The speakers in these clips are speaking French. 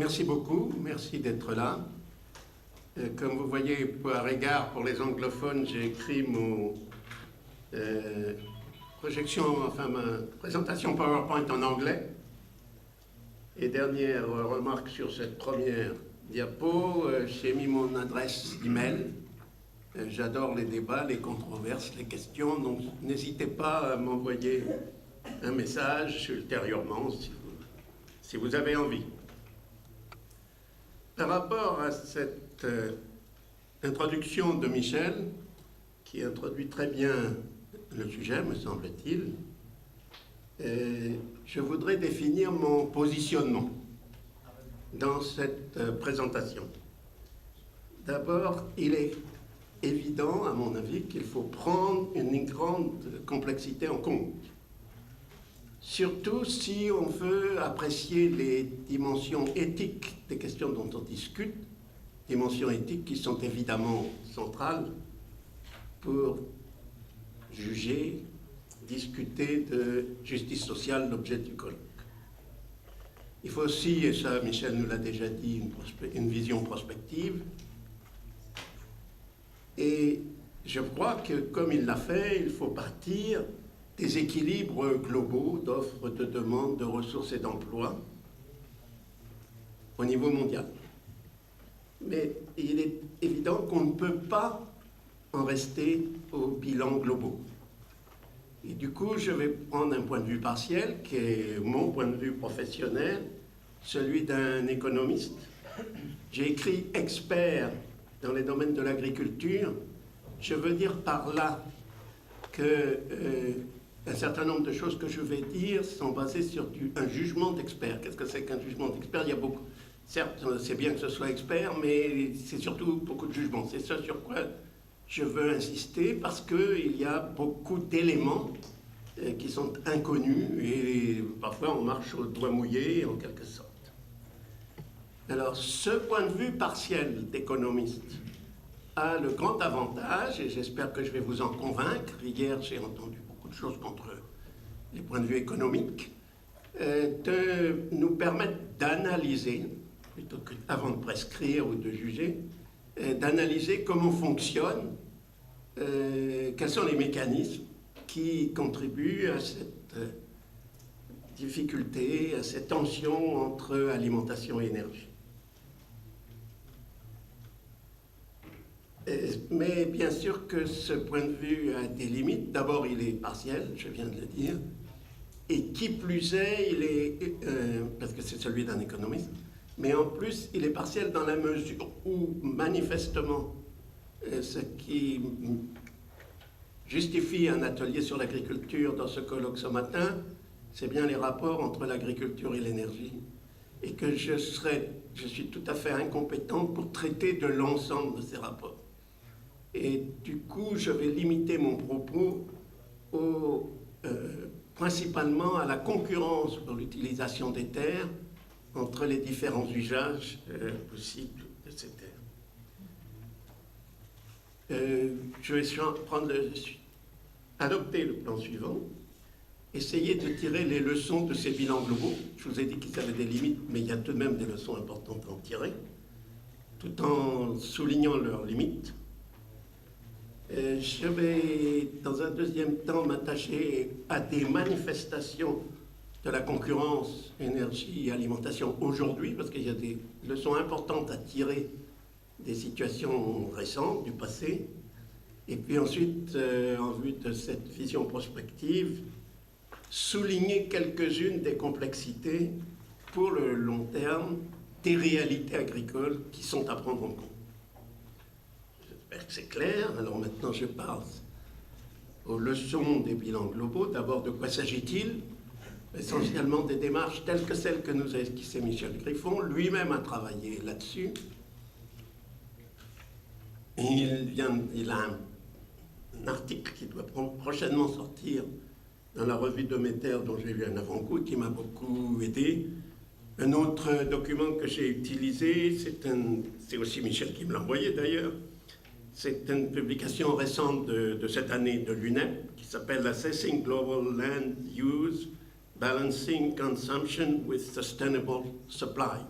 Merci beaucoup, merci d'être là. Comme vous voyez, par égard pour les anglophones, j'ai écrit mon ma présentation PowerPoint en anglais. Et dernière remarque sur cette première diapo, j'ai mis mon adresse email. J'adore les débats, les controverses, les questions, donc n'hésitez pas à m'envoyer un message ultérieurement si vous avez envie. Par rapport à cette introduction de Michel, qui introduit très bien le sujet, me semble-t-il, je voudrais définir mon positionnement dans cette présentation. D'abord, il est évident, à mon avis, qu'il faut prendre une grande complexité en compte. Surtout si on veut apprécier les dimensions éthiques des questions dont on discute, dimensions éthiques qui sont évidemment centrales pour juger, discuter de justice sociale, l'objet du colloque. Il faut aussi, et ça Michel nous l'a déjà dit, une vision prospective. Et je crois que, comme il l'a fait, il faut partir des équilibres globaux d'offres, de demandes, de ressources et d'emplois au niveau mondial. Mais il est évident qu'on ne peut pas en rester aux bilans globaux. Et du coup, je vais prendre un point de vue partiel, qui est mon point de vue professionnel, celui d'un économiste. J'ai écrit expert dans les domaines de l'agriculture. Je veux dire par là que un certain nombre de choses que je vais dire sont basées sur un jugement d'expert. Qu'est-ce que c'est qu'un jugement d'expert? Il y a beaucoup. Certes, c'est bien que ce soit expert, mais c'est surtout beaucoup de jugement. C'est ça sur quoi je veux insister, parce qu'il y a beaucoup d'éléments qui sont inconnus et parfois on marche au doigt mouillé en quelque sorte. Alors, ce point de vue partiel d'économiste a le grand avantage, et j'espère que je vais vous en convaincre, hier j'ai entendu beaucoup de choses contre les points de vue économiques, de nous permettre d'analyser, plutôt qu'avant de prescrire ou de juger, d'analyser comment fonctionne, quels sont les mécanismes qui contribuent à cette difficulté, à cette tension entre alimentation et énergie. Mais bien sûr que ce point de vue a des limites. D'abord, il est partiel, je viens de le dire, et qui plus est, il est, parce que c'est celui d'un économiste, mais en plus, il est partiel dans la mesure où, manifestement, ce qui justifie un atelier sur l'agriculture dans ce colloque ce matin, c'est bien les rapports entre l'agriculture et l'énergie. Et que je suis tout à fait incompétent pour traiter de l'ensemble de ces rapports. Et du coup, je vais limiter mon propos principalement à la concurrence pour l'utilisation des terres entre les différents usages possibles de ces terres. Je vais adopter le plan suivant, essayer de tirer les leçons de ces bilans globaux. Je vous ai dit qu'ils avaient des limites, mais il y a tout de même des leçons importantes à en tirer, tout en soulignant leurs limites. Je vais, dans un deuxième temps, m'attacher à des manifestations de la concurrence énergie et alimentation aujourd'hui, parce qu'il y a des leçons importantes à tirer des situations récentes, du passé. Et puis ensuite, en vue de cette vision prospective, souligner quelques-unes des complexités pour le long terme des réalités agricoles qui sont à prendre en compte. J'espère que c'est clair. Alors maintenant, je passe aux leçons des bilans globaux. D'abord, de quoi s'agit-il? Essentiellement des démarches telles que celles que nous a esquissées Michel Griffon. Lui-même a travaillé là-dessus. Il a un article qui doit prochainement sortir dans la revue de Demeter, dont j'ai eu un avant-goût, qui m'a beaucoup aidé. Un autre document que j'ai utilisé, c'est aussi Michel qui me l'a envoyé d'ailleurs, c'est une publication récente de cette année de l'UNEP, qui s'appelle « Assessing Global Land Use, Balancing Consumption with Sustainable Supply ».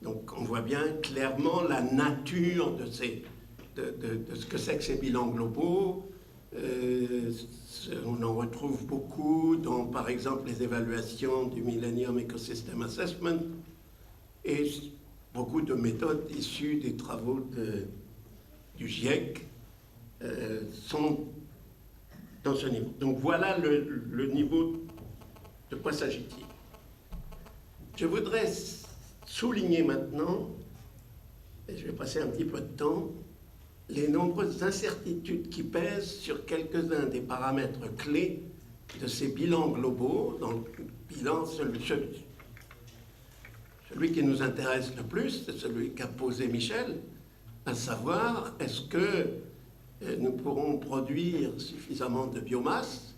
Donc on voit bien clairement la nature de ce que c'est que ces bilans globaux. On en retrouve beaucoup dans, par exemple, les évaluations du Millennium Ecosystem Assessment et beaucoup de méthodes issues des travaux du GIEC sont dans ce niveau. Donc voilà le niveau de quoi s'agit-il. Je voudrais souligner maintenant, et je vais passer un petit peu de temps, les nombreuses incertitudes qui pèsent sur quelques-uns des paramètres clés de ces bilans globaux. Dans le bilan, celui qui nous intéresse le plus, c'est celui qu'a posé Michel, à savoir, est-ce que nous pourrons produire suffisamment de biomasse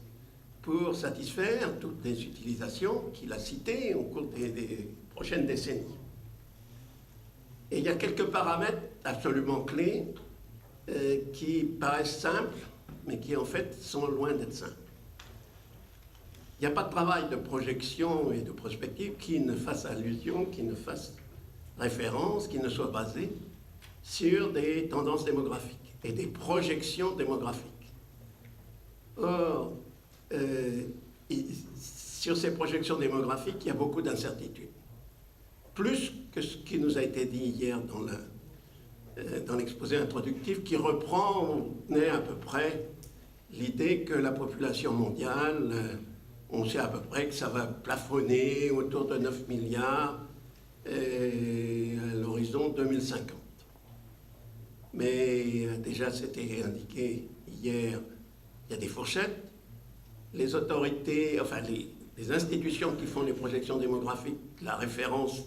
pour satisfaire toutes les utilisations qu'il a citées au cours des prochaines décennies. Et il y a quelques paramètres absolument clés qui paraissent simples, mais qui en fait sont loin d'être simples. Il n'y a pas de travail de projection et de prospective qui ne fasse allusion, qui ne fasse référence, qui ne soit basé sur des tendances démographiques et des projections démographiques. Or, sur ces projections démographiques, il y a beaucoup d'incertitudes. Plus que ce qui nous a été dit hier dans l'exposé introductif, qui reprend à peu près l'idée que la population mondiale, on sait à peu près que ça va plafonner autour de 9 milliards à l'horizon 2050. Mais déjà, c'était indiqué hier, il y a des fourchettes. Les autorités, enfin les institutions qui font les projections démographiques, la référence,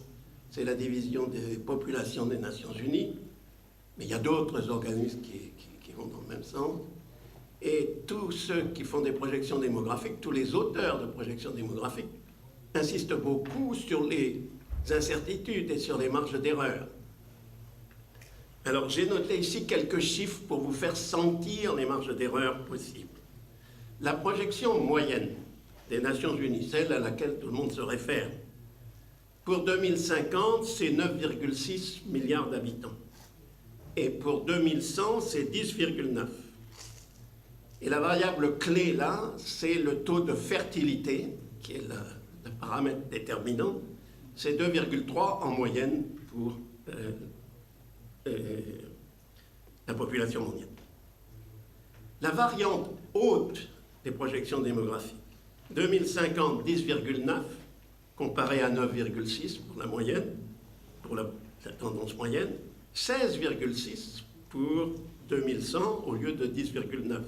c'est la division des populations des Nations Unies. Mais il y a d'autres organismes qui vont dans le même sens. Et tous ceux qui font des projections démographiques, tous les auteurs de projections démographiques, insistent beaucoup sur les incertitudes et sur les marges d'erreur. Alors j'ai noté ici quelques chiffres pour vous faire sentir les marges d'erreur possibles. La projection moyenne des Nations Unies, celle à laquelle tout le monde se réfère, pour 2050, c'est 9,6 milliards d'habitants. Et pour 2100, c'est 10,9. Et la variable clé là, c'est le taux de fertilité, qui est le paramètre déterminant. C'est 2,3 en moyenne pour la population mondiale. La variante haute des projections démographiques, 2050, 10,9, comparé à 9,6 pour la moyenne, pour la tendance moyenne, 16,6 pour 2100 au lieu de 10,9.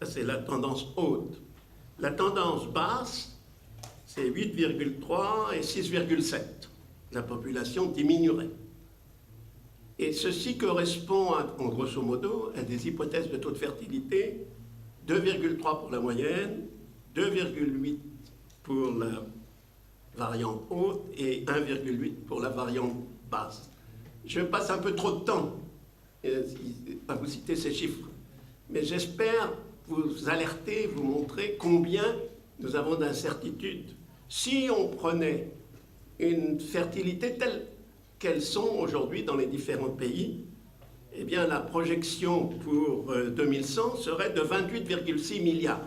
Ça, c'est la tendance haute. La tendance basse, c'est 8,3 et 6,7. La population diminuerait. Et ceci correspond, en grosso modo, à des hypothèses de taux de fertilité, 2,3 pour la moyenne, 2,8 pour la variante haute et 1,8 pour la variante basse. Je passe un peu trop de temps à vous citer ces chiffres, mais j'espère vous alerter, vous montrer combien nous avons d'incertitudes. Si on prenait une fertilité telle qu'elles sont aujourd'hui dans les différents pays, eh bien la projection pour 2100 serait de 28,6 milliards.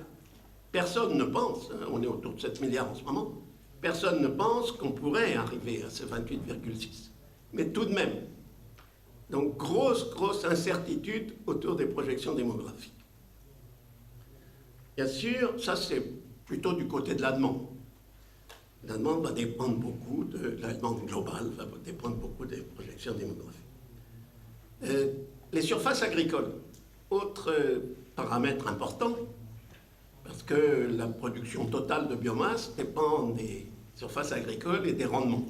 Personne ne pense, on est autour de 7 milliards en ce moment, personne ne pense qu'on pourrait arriver à ce 28,6. Mais tout de même, donc grosse incertitude autour des projections démographiques. Bien sûr, ça c'est plutôt du côté de la demande. La demande va dépendre beaucoup de la demande globale, va dépendre beaucoup des projections démographiques. Les surfaces agricoles, autre paramètre important, parce que la production totale de biomasse dépend des surfaces agricoles et des rendements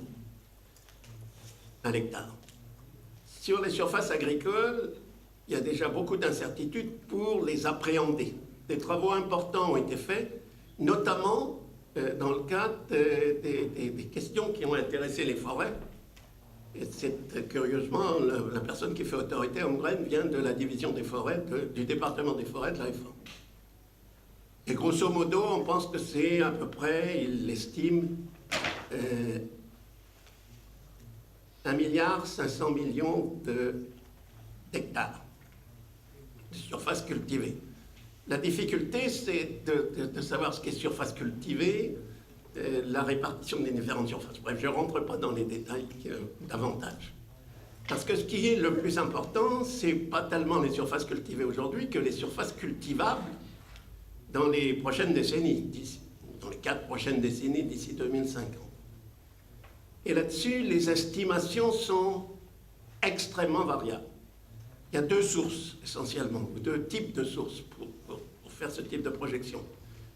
à l'hectare. Sur les surfaces agricoles, il y a déjà beaucoup d'incertitudes pour les appréhender. Des travaux importants ont été faits, notamment dans le cadre des questions qui ont intéressé les forêts. Et c'est curieusement, la personne qui fait autorité à Hongren vient de la division des forêts, du département des forêts de la FA. Et grosso modo, on pense que c'est à peu près, il l'estime, 1,5 milliard d'hectares de surface cultivée. La difficulté, c'est de savoir ce qu'est surface cultivée, la répartition des différentes surfaces. Bref, je ne rentre pas dans les détails davantage. Parce que ce qui est le plus important, ce n'est pas tellement les surfaces cultivées aujourd'hui que les surfaces cultivables dans les prochaines décennies, dans les 4 prochaines décennies d'ici 2050. Et là-dessus, les estimations sont extrêmement variables. Il y a 2 sources essentiellement, ou 2 types de sources pour faire ce type de projection.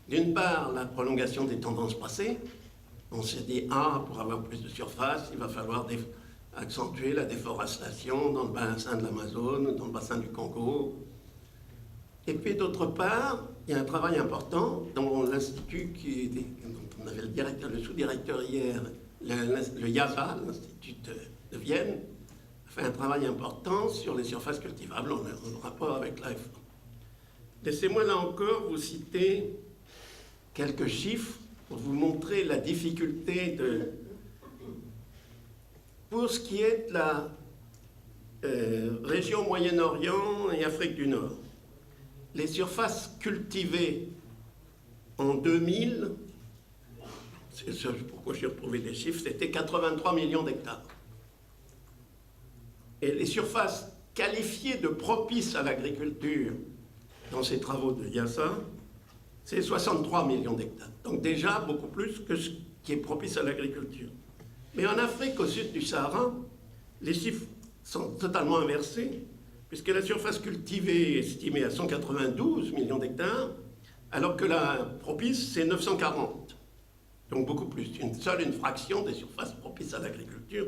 D'une part, la prolongation des tendances passées. On s'est dit, pour avoir plus de surface, il va falloir accentuer la déforestation dans le bassin de l'Amazone, dans le bassin du Congo. Et puis d'autre part, il y a un travail important dont l'Institut, dont on avait le sous-directeur hier, le IASA, l'Institut de Vienne, a fait un travail important sur les surfaces cultivables en rapport avec l'AFA. Laissez-moi là encore vous citer quelques chiffres pour vous montrer la difficulté pour ce qui est de la région Moyen-Orient et Afrique du Nord. Les surfaces cultivées en 2000, c'est pourquoi j'ai retrouvé des chiffres, c'était 83 millions d'hectares. Et les surfaces qualifiées de propices à l'agriculture dans ces travaux de IASA, c'est 63 millions d'hectares. Donc déjà beaucoup plus que ce qui est propice à l'agriculture. Mais en Afrique, au sud du Sahara, les chiffres sont totalement inversés, puisque la surface cultivée est estimée à 192 millions d'hectares, alors que la propice, c'est 940. Donc beaucoup plus, seule une fraction des surfaces propices à l'agriculture.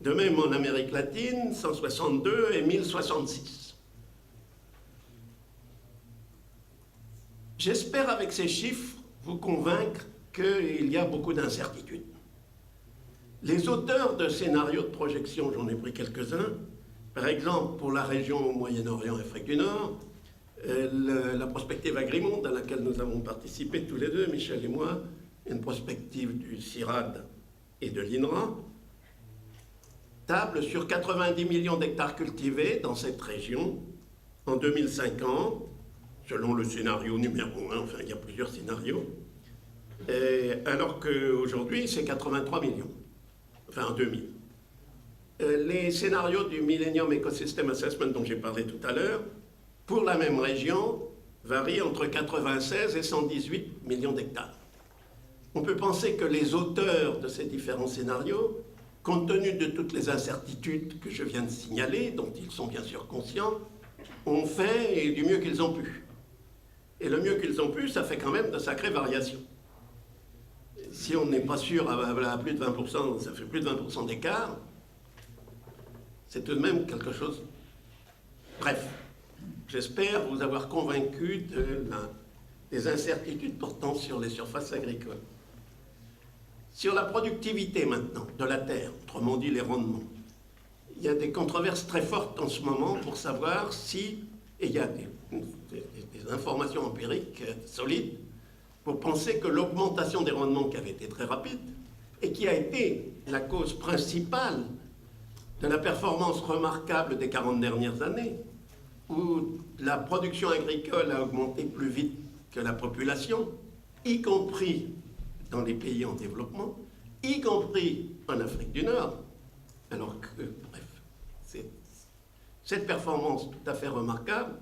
De même en Amérique latine, 162 et 1066. J'espère avec ces chiffres vous convaincre qu'il y a beaucoup d'incertitudes. Les auteurs de scénarios de projection, j'en ai pris quelques-uns, par exemple pour la région Moyen-Orient et Afrique du Nord, la prospective Agrimonde à laquelle nous avons participé tous les deux, Michel et moi, une prospective du CIRAD et de l'INRA, table sur 90 millions d'hectares cultivés dans cette région en 2050, selon le scénario numéro 1, enfin il y a plusieurs scénarios, alors qu'aujourd'hui c'est 83 millions, enfin en 2000. Les scénarios du Millennium Ecosystem Assessment dont j'ai parlé tout à l'heure, pour la même région, varient entre 96 et 118 millions d'hectares. On peut penser que les auteurs de ces différents scénarios, compte tenu de toutes les incertitudes que je viens de signaler, dont ils sont bien sûr conscients, ont fait du mieux qu'ils ont pu. Et le mieux qu'ils ont pu, ça fait quand même de sacrées variations. Si on n'est pas sûr à plus de 20%, ça fait plus de 20% d'écart, c'est tout de même quelque chose. Bref, j'espère vous avoir convaincu des incertitudes portant sur les surfaces agricoles. Sur la productivité maintenant de la terre, autrement dit les rendements, il y a des controverses très fortes en ce moment pour savoir si, et il y a des informations empiriques solides, pour penser que l'augmentation des rendements qui avait été très rapide et qui a été la cause principale de la performance remarquable des 40 dernières années, où la production agricole a augmenté plus vite que la population, y compris dans les pays en développement, y compris en Afrique du Nord, alors que, bref, cette performance tout à fait remarquable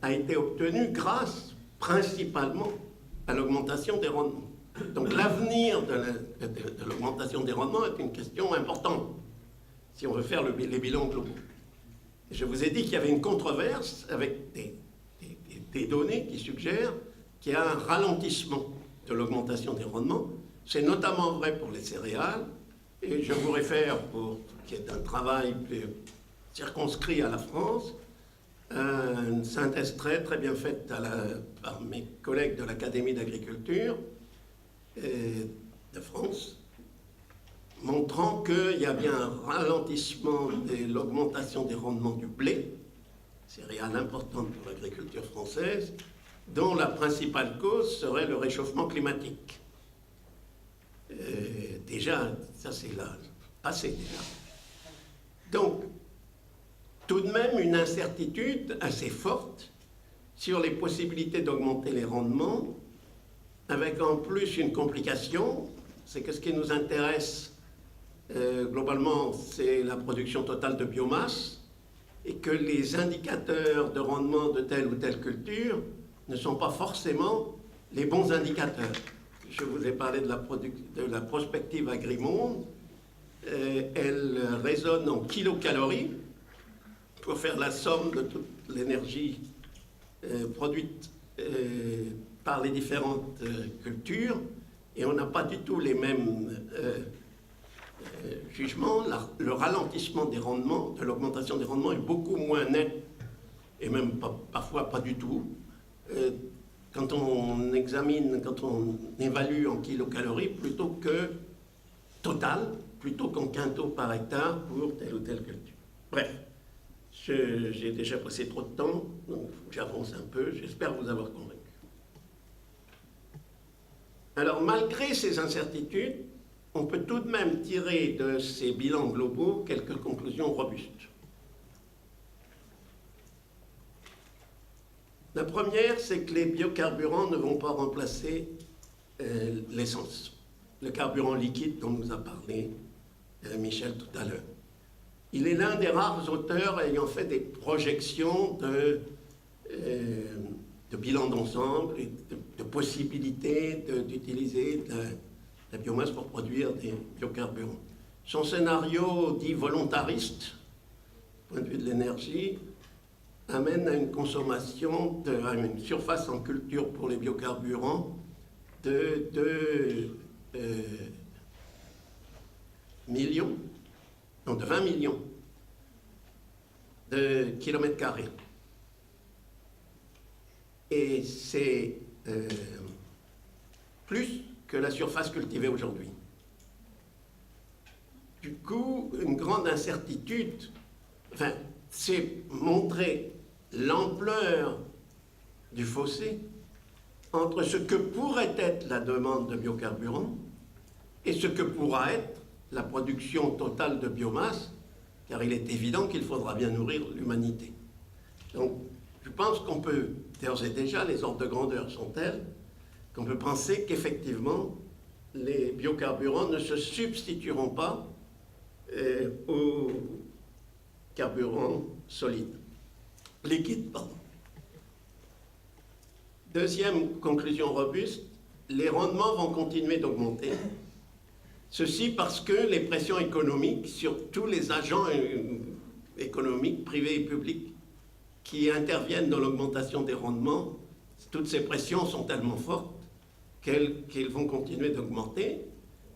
a été obtenue grâce principalement à l'augmentation des rendements. Donc l'avenir de l'augmentation des rendements est une question importante, si on veut faire les bilans globaux. Et je vous ai dit qu'il y avait une controverse avec des données qui suggèrent qu'il y a un ralentissement de l'augmentation des rendements. C'est notamment vrai pour les céréales, et je vous réfère, pour ce qui est un travail plus circonscrit à la France, une synthèse très bien faite par mes collègues de l'Académie d'agriculture de France, montrant qu'il y a bien un ralentissement de l'augmentation des rendements du blé, céréale importante pour l'agriculture française, dont la principale cause serait le réchauffement climatique. Déjà, ça c'est là, passé déjà. Donc, tout de même une incertitude assez forte sur les possibilités d'augmenter les rendements, avec en plus une complication, c'est que ce qui nous intéresse globalement, c'est la production totale de biomasse, et que les indicateurs de rendement de telle ou telle culture ne sont pas forcément les bons indicateurs. Je vous ai parlé de la prospective Agrimonde. Elle résonne en kilocalories pour faire la somme de toute l'énergie produite par les différentes cultures, et on n'a pas du tout les mêmes jugements. Le ralentissement des rendements, de l'augmentation des rendements est beaucoup moins net, et même parfois pas du tout. Quand on évalue en kilocalories plutôt que total, plutôt qu'en quintaux par hectare pour telle ou telle culture. Bref, j'ai déjà passé trop de temps, donc j'avance un peu, j'espère vous avoir convaincu. Alors, malgré ces incertitudes, on peut tout de même tirer de ces bilans globaux quelques conclusions robustes. La première, c'est que les biocarburants ne vont pas remplacer l'essence, le carburant liquide dont nous a parlé Michel tout à l'heure. Il est l'un des rares auteurs ayant fait des projections de bilan d'ensemble et de possibilités d'utiliser la biomasse pour produire des biocarburants. Son scénario dit volontariste, du point de vue de l'énergie, amène à une consommation, à une surface en culture pour les biocarburants de 20 millions de kilomètres carrés. Et c'est plus que la surface cultivée aujourd'hui. Du coup, une grande incertitude, c'est montrer l'ampleur du fossé entre ce que pourrait être la demande de biocarburants et ce que pourra être la production totale de biomasse, car il est évident qu'il faudra bien nourrir l'humanité. Donc, je pense qu'on peut, d'ores et déjà, les ordres de grandeur sont tels qu'on peut penser qu'effectivement, les biocarburants ne se substitueront pas aux carburants solides, liquides, pardon. Deuxième conclusion robuste, les rendements vont continuer d'augmenter. Ceci parce que les pressions économiques sur tous les agents économiques, privés et publics, qui interviennent dans l'augmentation des rendements, toutes ces pressions sont tellement fortes qu'elles vont continuer d'augmenter.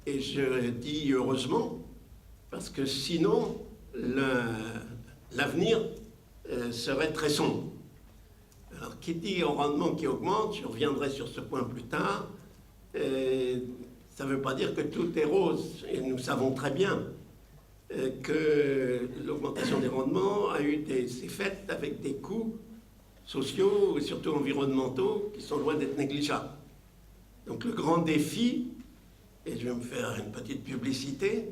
Et je dis heureusement, parce que sinon, l'avenir serait très sombre. Alors, qui dit un rendement qui augmente, je reviendrai sur ce point plus tard, ça ne veut pas dire que tout est rose. Et nous savons très bien que l'augmentation des rendements s'est faite avec des coûts sociaux et surtout environnementaux qui sont loin d'être négligeables. Donc le grand défi, et je vais me faire une petite publicité,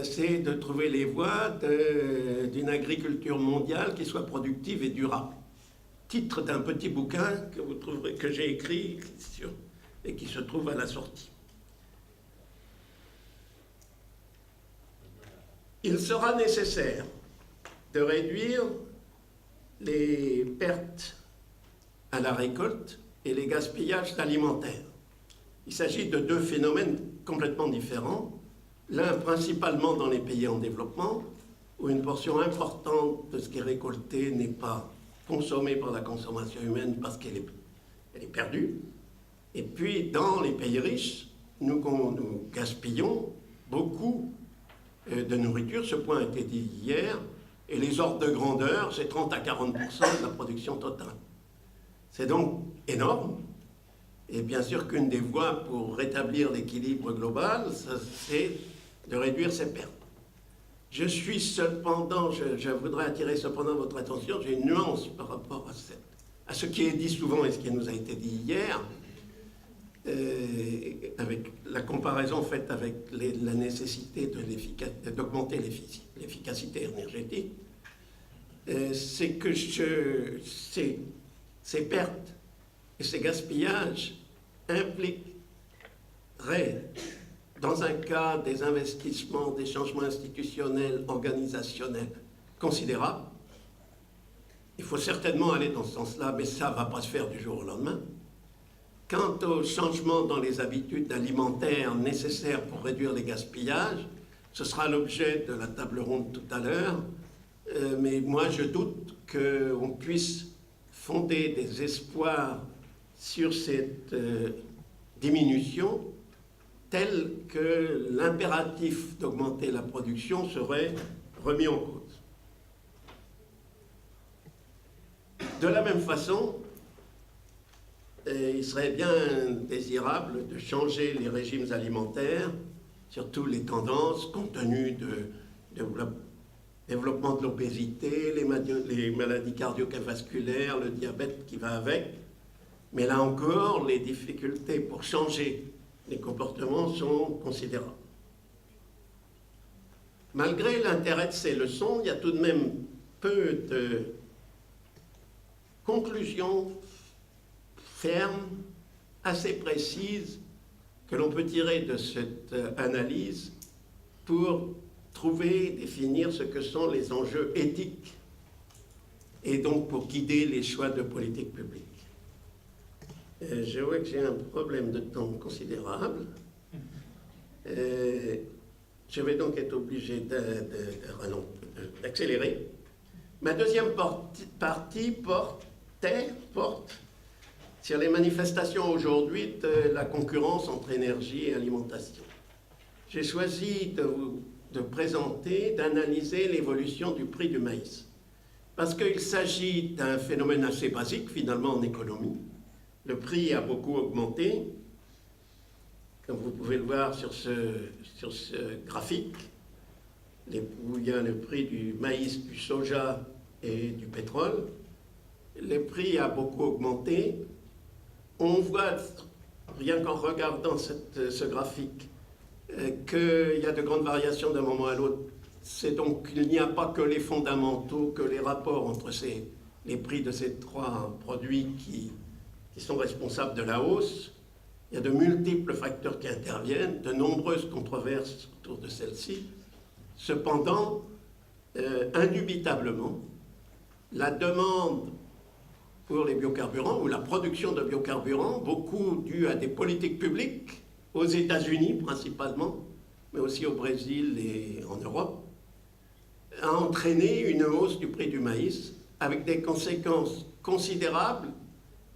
c'est de trouver les voies d'une agriculture mondiale qui soit productive et durable. Titre d'un petit bouquin que vous trouverez, que j'ai écrit et qui se trouve à la sortie. Il sera nécessaire de réduire les pertes à la récolte et les gaspillages alimentaires. Il s'agit de deux phénomènes complètement différents. L'un principalement dans les pays en développement, où une portion importante de ce qui est récolté n'est pas consommée par la consommation humaine parce qu'elle est perdue. Et puis dans les pays riches, nous gaspillons beaucoup de nourriture. Ce point a été dit hier. Et les ordres de grandeur, c'est 30 à 40% de la production totale. C'est donc énorme. Et bien sûr qu'une des voies pour rétablir l'équilibre global, c'est de réduire ces pertes. Je voudrais attirer cependant votre attention, j'ai une nuance par rapport à ce qui est dit souvent et ce qui nous a été dit hier, avec la comparaison faite avec la nécessité d'augmenter l'efficacité énergétique, c'est que ces pertes et ces gaspillages impliqueraient, dans un cas, des investissements, des changements institutionnels, organisationnels considérables. Il faut certainement aller dans ce sens-là, mais ça ne va pas se faire du jour au lendemain. Quant aux changements dans les habitudes alimentaires nécessaires pour réduire les gaspillages, ce sera l'objet de la table ronde tout à l'heure, mais moi je doute qu'on puisse fonder des espoirs sur cette diminution telle que l'impératif d'augmenter la production serait remis en cause. De la même façon, il serait bien désirable de changer les régimes alimentaires, surtout les tendances compte tenu du développement de l'obésité, les maladies cardiovasculaires, le diabète qui va avec. Mais là encore, les difficultés pour changer les comportements sont considérables. Malgré l'intérêt de ces leçons, il y a tout de même peu de conclusions fermes, assez précises, que l'on peut tirer de cette analyse pour trouver, définir ce que sont les enjeux éthiques et donc pour guider les choix de politique publique. Je vois que j'ai un problème de temps considérable. Je vais donc être obligé d'accélérer. Ma deuxième partie porte sur les manifestations aujourd'hui de la concurrence entre énergie et alimentation. J'ai choisi de présenter, d'analyser l'évolution du prix du maïs. Parce qu'il s'agit d'un phénomène assez basique, finalement, en économie. Le prix a beaucoup augmenté, comme vous pouvez le voir sur ce graphique, où il y a le prix du maïs, du soja et du pétrole. Le prix a beaucoup augmenté. On voit, rien qu'en regardant ce graphique, qu'il y a de grandes variations d'un moment à l'autre. C'est donc qu'il n'y a pas que les fondamentaux, que les rapports entre les prix de ces trois produits qui sont responsables de la hausse. Il y a de multiples facteurs qui interviennent, de nombreuses controverses autour de celle-ci. Cependant, indubitablement, la demande pour les biocarburants, ou la production de biocarburants, beaucoup due à des politiques publiques, aux États-Unis principalement, mais aussi au Brésil et en Europe, a entraîné une hausse du prix du maïs, avec des conséquences considérables,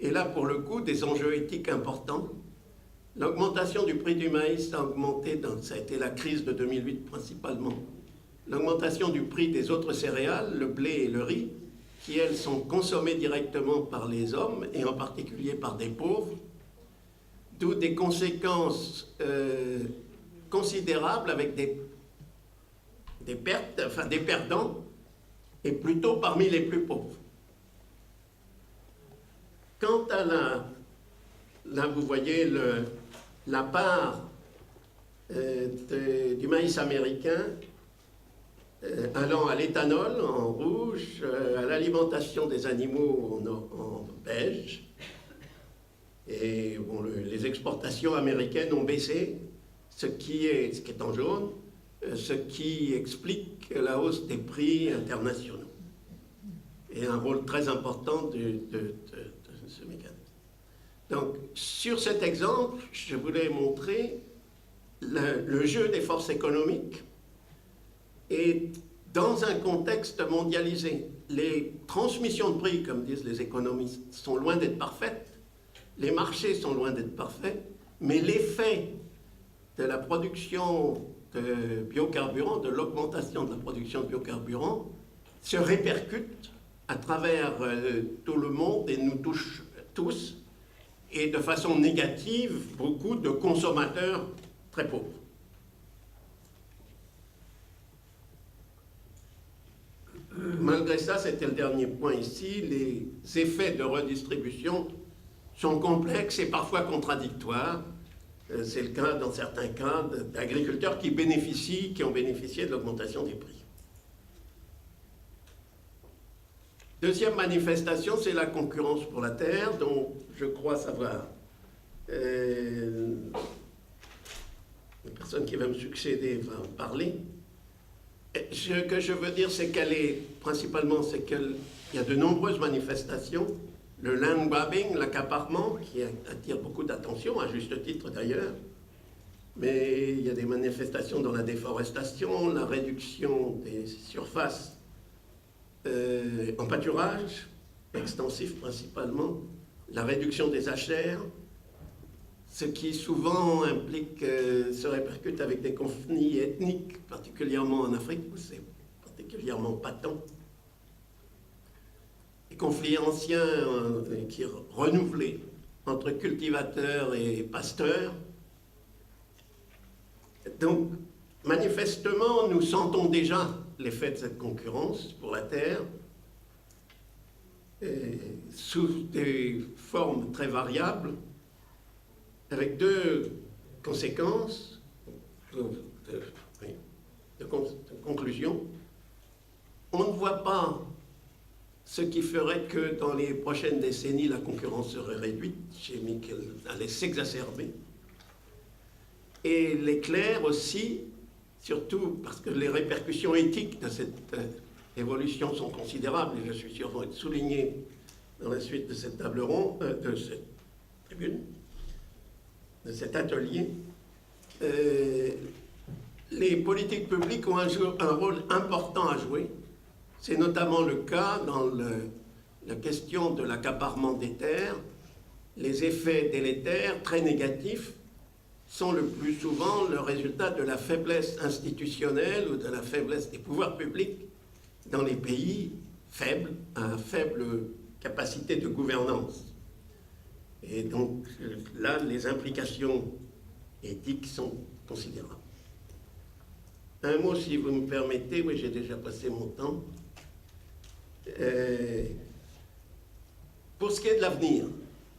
et là pour le coup des enjeux éthiques importants. L'augmentation du prix du maïs a augmenté, ça a été la crise de 2008 principalement, l'augmentation du prix des autres céréales, le blé et le riz, qui, elles, sont consommées directement par les hommes, et en particulier par des pauvres, d'où des conséquences considérables avec des pertes, enfin des perdants, et plutôt parmi les plus pauvres. Quant à là vous voyez la part du maïs américain, allant à l'éthanol en rouge, à l'alimentation des animaux en beige. Et bon, les exportations américaines ont baissé, ce qui est en jaune, ce qui explique la hausse des prix internationaux. Et un rôle très important de ce mécanisme. Donc, sur cet exemple, je voulais montrer le jeu des forces économiques. Et dans un contexte mondialisé, les transmissions de prix, comme disent les économistes, sont loin d'être parfaites, les marchés sont loin d'être parfaits, mais l'effet de la production de biocarburants, de l'augmentation de la production de biocarburants, se répercute à travers tout le monde et nous touche tous, et de façon négative, beaucoup de consommateurs très pauvres. Malgré ça, c'était le dernier point ici, les effets de redistribution sont complexes et parfois contradictoires. C'est le cas, dans certains cas, d'agriculteurs qui ont bénéficié de l'augmentation des prix. Deuxième manifestation, c'est la concurrence pour la terre, dont je crois savoir. La personne qui va me succéder va en parler. Ce que je veux dire, c'est qu'elle est, principalement, c'est qu'il y a de nombreuses manifestations. Le land grabbing, l'accaparement, qui attire beaucoup d'attention, à juste titre d'ailleurs. Mais il y a des manifestations dans la déforestation, la réduction des surfaces en pâturage, extensif principalement, la réduction des jachères, ce qui souvent implique, se répercute avec des conflits ethniques, particulièrement en Afrique, où c'est particulièrement patent. Des conflits anciens qui renouvelés entre cultivateurs et pasteurs. Donc, manifestement, nous sentons déjà l'effet de cette concurrence pour la terre, sous des formes très variables, avec deux conséquences, de conclusion. On ne voit pas ce qui ferait que dans les prochaines décennies, la concurrence serait réduite, j'ai mis qu'elle allait s'exacerber. Et l'éclair aussi, surtout parce que les répercussions éthiques de cette évolution sont considérables, et je suis sûr vont être soulignées dans la suite de cette table ronde, de cette tribune, de cet atelier. Les politiques publiques ont un rôle important à jouer. C'est notamment le cas dans la question de l'accaparement des terres. Les effets délétères, très négatifs, sont le plus souvent le résultat de la faiblesse institutionnelle ou de la faiblesse des pouvoirs publics dans les pays faibles, à faible capacité de gouvernance. Et donc là, les implications éthiques sont considérables. Un mot, si vous me permettez, oui, j'ai déjà passé mon temps. Pour ce qui est de l'avenir,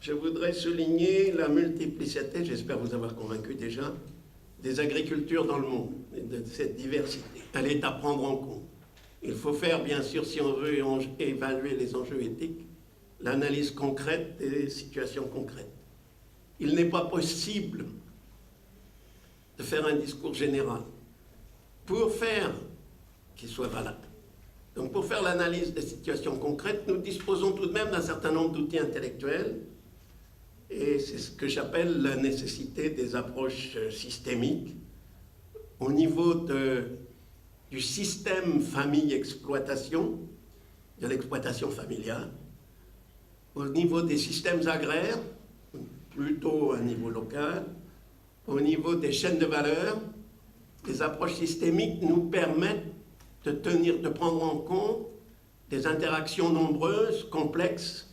je voudrais souligner la multiplicité, j'espère vous avoir convaincu déjà, des agricultures dans le monde, et de cette diversité. Elle est à prendre en compte. Il faut faire, bien sûr, si on veut évaluer les enjeux éthiques, l'analyse concrète des situations concrètes. Il n'est pas possible de faire un discours général pour faire qu'il soit valable. Donc pour faire l'analyse des situations concrètes, nous disposons tout de même d'un certain nombre d'outils intellectuels, et c'est ce que j'appelle la nécessité des approches systémiques au niveau du système famille-exploitation, de l'exploitation familiale, au niveau des systèmes agraires, plutôt à niveau local, au niveau des chaînes de valeur. Les approches systémiques nous permettent de prendre en compte des interactions nombreuses, complexes,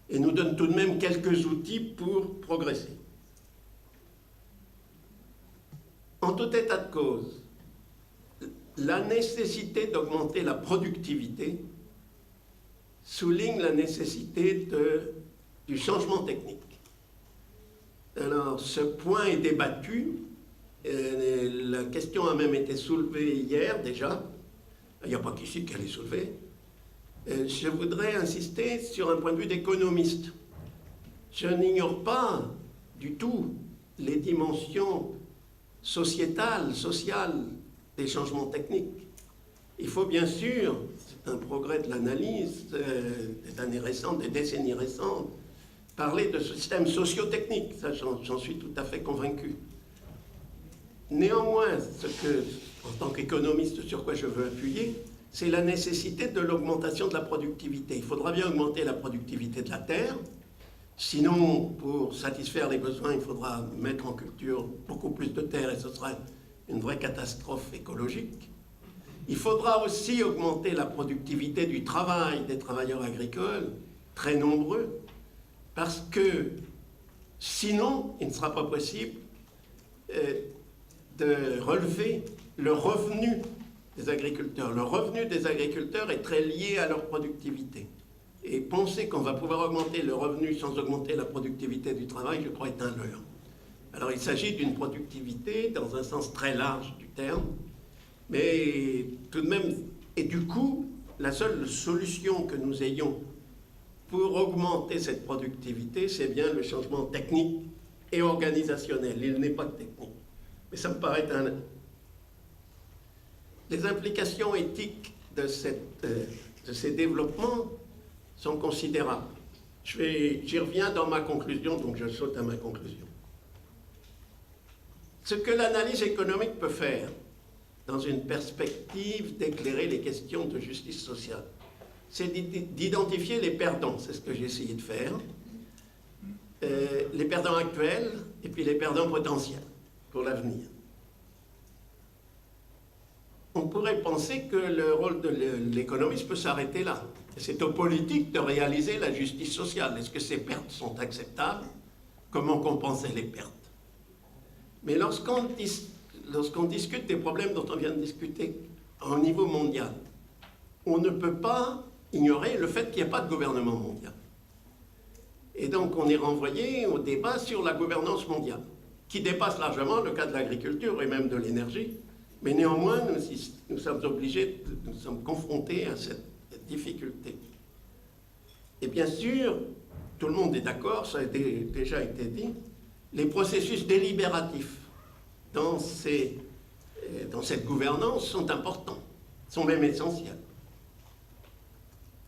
et nous donnent tout de même quelques outils pour progresser. En tout état de cause, la nécessité d'augmenter la productivité souligne la nécessité du changement technique. Alors, ce point est débattu. La question a même été soulevée hier déjà. Il n'y a pas qu'ici qu'elle est soulevée. Je voudrais insister sur un point de vue d'économiste. Je n'ignore pas du tout les dimensions sociétales, sociales des changements techniques. Il faut bien sûr, c'est un progrès de l'analyse des années récentes, des décennies récentes, parler de systèmes socio-techniques. Ça, j'en suis tout à fait convaincu. Néanmoins, en tant qu'économiste, sur quoi je veux appuyer, c'est la nécessité de l'augmentation de la productivité. Il faudra bien augmenter la productivité de la terre. Sinon, pour satisfaire les besoins, il faudra mettre en culture beaucoup plus de terre, et ce sera une vraie catastrophe écologique. Il faudra aussi augmenter la productivité du travail des travailleurs agricoles, très nombreux, parce que sinon, il ne sera pas possible de relever le revenu des agriculteurs. Le revenu des agriculteurs est très lié à leur productivité. Et penser qu'on va pouvoir augmenter le revenu sans augmenter la productivité du travail, je crois, est un leurre. Alors il s'agit d'une productivité dans un sens très large du terme, mais tout de même, et du coup, la seule solution que nous ayons pour augmenter cette productivité, c'est bien le changement technique et organisationnel. Il n'est pas technique. Mais ça me paraît un... Les implications éthiques de ces développements sont considérables. J'y reviens dans ma conclusion, donc je saute à ma conclusion. Ce que l'analyse économique peut faire, dans une perspective d'éclairer les questions de justice sociale, c'est d'identifier les perdants, c'est ce que j'ai essayé de faire, les perdants actuels et puis les perdants potentiels pour l'avenir. On pourrait penser que le rôle de l'économiste peut s'arrêter là. C'est aux politiques de réaliser la justice sociale. Est-ce que ces pertes sont acceptables? Comment compenser les pertes? Mais lorsqu'on discute des problèmes dont on vient de discuter au niveau mondial, on ne peut pas ignorer le fait qu'il n'y a pas de gouvernement mondial. Et donc on est renvoyé au débat sur la gouvernance mondiale, qui dépasse largement le cas de l'agriculture et même de l'énergie. Mais néanmoins, nous sommes obligés, nous sommes confrontés à cette difficulté. Et bien sûr, tout le monde est d'accord, ça a déjà été dit, les processus délibératifs dans cette gouvernance sont importants, sont même essentiels.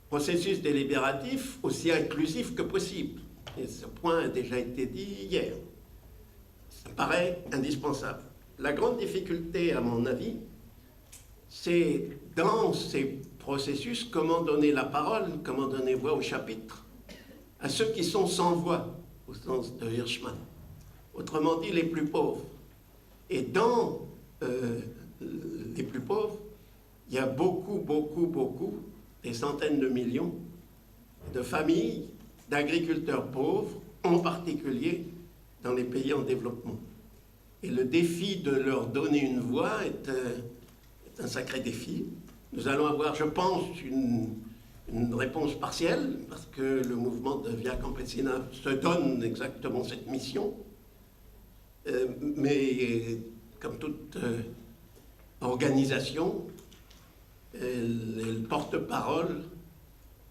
Processus délibératif aussi inclusif que possible. Et ce point a déjà été dit hier. Ça paraît indispensable. La grande difficulté, à mon avis, c'est dans ces processus, comment donner la parole, comment donner voix au chapitre, à ceux qui sont sans voix, au sens de Hirschman. Autrement dit, les plus pauvres. Et dans les plus pauvres, il y a beaucoup, des centaines de millions de familles d'agriculteurs pauvres, en particulier dans les pays en développement. Et le défi de leur donner une voix est un sacré défi. Nous allons avoir, je pense, une réponse partielle, parce que le mouvement de Via Campesina se donne exactement cette mission. Mais comme toute organisation, elle porte parole,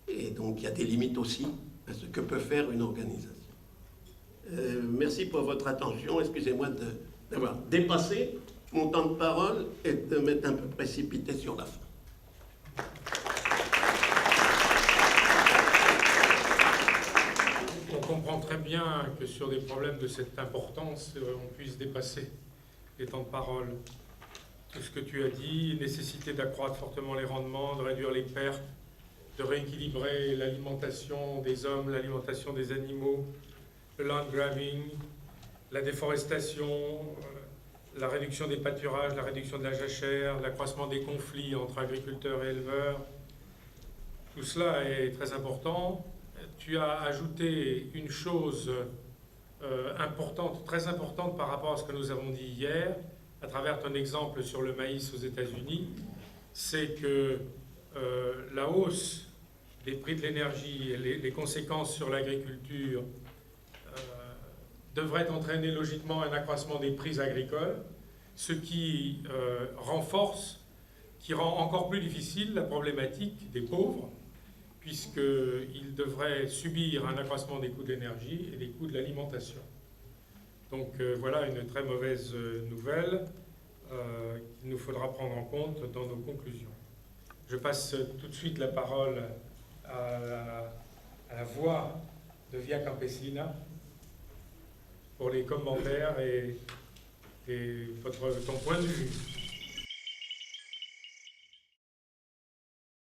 et donc il y a des limites aussi à ce que peut faire une organisation. Merci pour votre attention. Excusez-moi d'avoir dépassé mon temps de parole et de m'être un peu précipité sur la fin. On comprend très bien que sur des problèmes de cette importance, on puisse dépasser les temps de parole. Tout ce que tu as dit, nécessité d'accroître fortement les rendements, de réduire les pertes, de rééquilibrer l'alimentation des hommes, l'alimentation des animaux, le land grabbing, la déforestation, la réduction des pâturages, la réduction de la jachère, l'accroissement des conflits entre agriculteurs et éleveurs. Tout cela est très important. Tu as ajouté une chose importante, très importante par rapport à ce que nous avons dit hier, à travers ton exemple sur le maïs aux États-Unis, c'est que la hausse des prix de l'énergie et les conséquences sur l'agriculture devrait entraîner logiquement un accroissement des prix agricoles, ce qui renforce, qui rend encore plus difficile la problématique des pauvres, puisqu'ils devraient subir un accroissement des coûts de l'énergie et des coûts de l'alimentation. Donc voilà une très mauvaise nouvelle qu'il nous faudra prendre en compte dans nos conclusions. Je passe tout de suite la parole à la voix de Via Campesina pour les commentaires et ton point de vue.